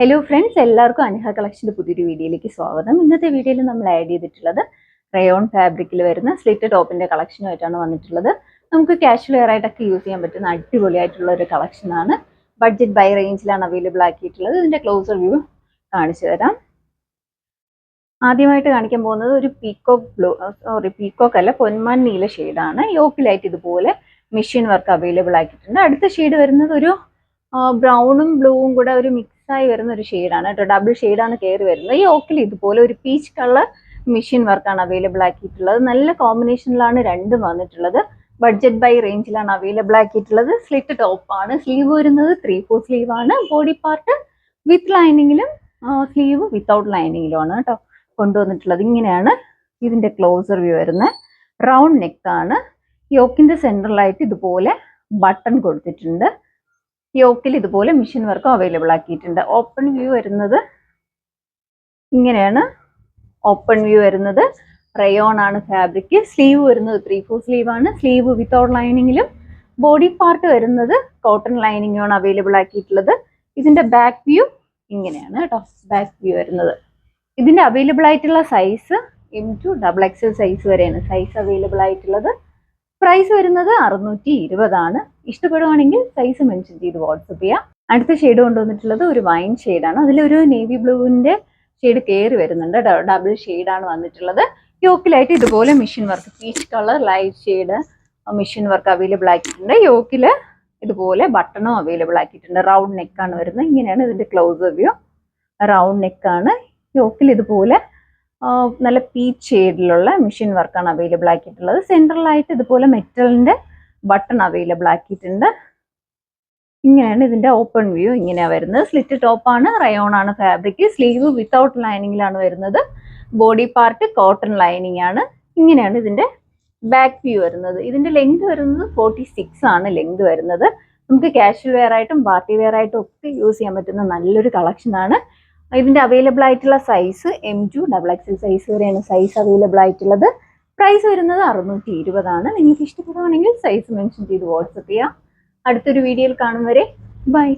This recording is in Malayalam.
ഹലോ ഫ്രണ്ട്സ്, എല്ലാവർക്കും അൻഹ കളക്ഷൻ്റെ പുതിയൊരു വീഡിയോയിലേക്ക് സ്വാഗതം. ഇന്നത്തെ വീഡിയോയിൽ നമ്മൾ ആഡ് ചെയ്തിട്ടുള്ളത് റയോൺ ഫാബ്രിക്കിൽ വരുന്ന സ്ലിറ്റ് ടോപ്പിൻ്റെ കളക്ഷനുമായിട്ടാണ് വന്നിട്ടുള്ളത്. നമുക്ക് കാഷ്വൽ വെയർ ആയിട്ടൊക്കെ യൂസ് ചെയ്യാൻ പറ്റുന്ന അടിപൊളിയായിട്ടുള്ള ഒരു കളക്ഷനാണ്. ബഡ്ജറ്റ് ബൈ റേഞ്ചിലാണ് അവൈലബിൾ ആക്കിയിട്ടുള്ളത്. ഇതിൻ്റെ ക്ലോസർ വ്യൂ കാണിച്ചു തരാം. ആദ്യമായിട്ട് കാണിക്കാൻ പോകുന്നത് ഒരു പീക്കോക്ക് അല്ല, പൊന്മാൻ നീല ഷെയ്ഡാണ്. യോക്കിലായിട്ട് ഇതുപോലെ മെഷീൻ വർക്ക് അവൈലബിൾ ആക്കിയിട്ടുണ്ട്. അടുത്ത ഷെയ്ഡ് വരുന്നത് ഒരു ബ്രൗണും ബ്ലൂവും കൂടെ ഒരു മിക്സായി വരുന്ന ഒരു ഷെയ്ഡാണ് കേട്ടോ. ഡബിൾ ഷെയ്ഡാണ് കയറി വരുന്നത്. ഈ ഓക്കിൽ ഇതുപോലെ ഒരു പീച്ച് കളർ മെഷീൻ വർക്കാണ് അവൈലബിൾ ആക്കിയിട്ടുള്ളത്. നല്ല കോമ്പിനേഷനിലാണ് രണ്ടും വന്നിട്ടുള്ളത്. ബഡ്ജറ്റ് ബൈ റേഞ്ചിലാണ് അവൈലബിൾ ആക്കിയിട്ടുള്ളത്. സ്ലിറ്റ് ടോപ്പാണ്. സ്ലീവ് വരുന്നത് 3/4 സ്ലീവ് ആണ്. ബോഡി പാർട്ട് വിത്ത് ലൈനിങ്ങിലും സ്ലീവ് വിത്തൗട്ട് ലൈനിങ്ങിലുമാണ് കേട്ടോ കൊണ്ടുവന്നിട്ടുള്ളത്. ഇങ്ങനെയാണ് ഇതിൻ്റെ ക്ലോസർ വ്യൂ വരുന്നത്. റൗണ്ട് നെക്കാണ്. യോക്കിൻ്റെ സെൻട്രലായിട്ട് ഇതുപോലെ ബട്ടൺ കൊടുത്തിട്ടുണ്ട്. യോക്കിൽ ഇതുപോലെ മെഷീൻ വർക്കും അവൈലബിൾ ആക്കിയിട്ടുണ്ട്. ഓപ്പൺ വ്യൂ വരുന്നത് ഇങ്ങനെയാണ്. ഓപ്പൺ വ്യൂ വരുന്നത് റയോൺ ആണ് ഫാബ്രിക്. സ്ലീവ് വരുന്നത് 3/4 സ്ലീവ് ആണ്. സ്ലീവ് വിത്തൗട്ട് ലൈനിങ്ങിലും ബോഡി പാർട്ട് വരുന്നത് കോട്ടൺ ലൈനിങ്ങാണ് അവൈലബിൾ ആക്കിയിട്ടുള്ളത്. ഇതിന്റെ ബാക്ക് വ്യൂ ഇങ്ങനെയാണ് കേട്ടോ. ബാക്ക് വ്യൂ വരുന്നത്. ഇതിന്റെ അവൈലബിൾ ആയിട്ടുള്ള സൈസ് M2 XXL സൈസ് വരെയാണ് സൈസ് അവൈലബിൾ ആയിട്ടുള്ളത്. പ്രൈസ് വരുന്നത് 620 ആണ്. ഇഷ്ടപ്പെടുവാണെങ്കിൽ സൈസ് മെൻഷൻ ചെയ്ത് വാട്സപ്പ് ചെയ്യാം. അടുത്ത ഷെയ്ഡ് കൊണ്ടുവന്നിട്ടുള്ളത് ഒരു വൈൻ ഷെയ്ഡാണ്. അതിലൊരു നേവി ബ്ലൂവിന്റെ ഷെയ്ഡ് കയറി വരുന്നുണ്ട്. ഡബിൾ ഷെയ്ഡാണ് വന്നിട്ടുള്ളത്. യോക്കിലായിട്ട് ഇതുപോലെ machine work peach colour light shade machine work available ആക്കിയിട്ടുണ്ട്. യോക്കില് ഇതുപോലെ ബട്ടണും അവൈലബിൾ ആക്കിയിട്ടുണ്ട്. റൗണ്ട് നെക്കാണ് വരുന്നത്. ഇങ്ങനെയാണ് ഇതിന്റെ ക്ലോസർ വ്യൂ. റൗണ്ട് നെക്കാണ്. യോക്കിൽ ഇതുപോലെ നല്ല പീച്ച് ഷെയ്ഡിലുള്ള മെഷീൻ വർക്കാണ് അവൈലബിൾ ആക്കിയിട്ടുള്ളത്. സെൻട്രലായിട്ട് ഇതുപോലെ മെറ്റലിന്റെ ബട്ടൺ അവൈലബിൾ ആക്കിയിട്ടുണ്ട്. ഇങ്ങനെയാണ് ഇതിന്റെ ഓപ്പൺ വ്യൂ. ഇങ്ങനെയാണ് വരുന്നത്. സ്ലിറ്റ് ടോപ്പാണ്. റയോൺ ആണ് ഫാബ്രിക്. സ്ലീവ് വിത്തൗട്ട് ലൈനിങ്ങിലാണ് വരുന്നത്. ബോഡി പാർട്ട് കോട്ടൺ ലൈനിങ് ആണ്. ഇങ്ങനെയാണ് ഇതിന്റെ ബാക്ക് വ്യൂ വരുന്നത്. ഇതിന്റെ ലെങ്ത് വരുന്നത് 46 ആണ് ലെങ്ത് വരുന്നത്. നമുക്ക് കാഷ്വൽ വെയർ ആയിട്ടും പാർട്ടി വെയർ ആയിട്ടും ഒക്കെ യൂസ് ചെയ്യാൻ പറ്റുന്ന നല്ലൊരു കളക്ഷനാണ്. ഇതിന്റെ അവൈലബിൾ ആയിട്ടുള്ള സൈസ് M2 XXL സൈസ് വരെയാണ് സൈസ് അവൈലബിൾ ആയിട്ടുള്ളത്. പ്രൈസ് വരുന്നത് 620 ആണ്. നിങ്ങൾക്ക് ഇഷ്ടപ്പെടുവാണെങ്കിൽ സൈസ് മെൻഷൻ ചെയ്ത് വാട്സപ്പ് ചെയ്യാം. അടുത്തൊരു വീഡിയോയിൽ കാണും വരെ ബൈ.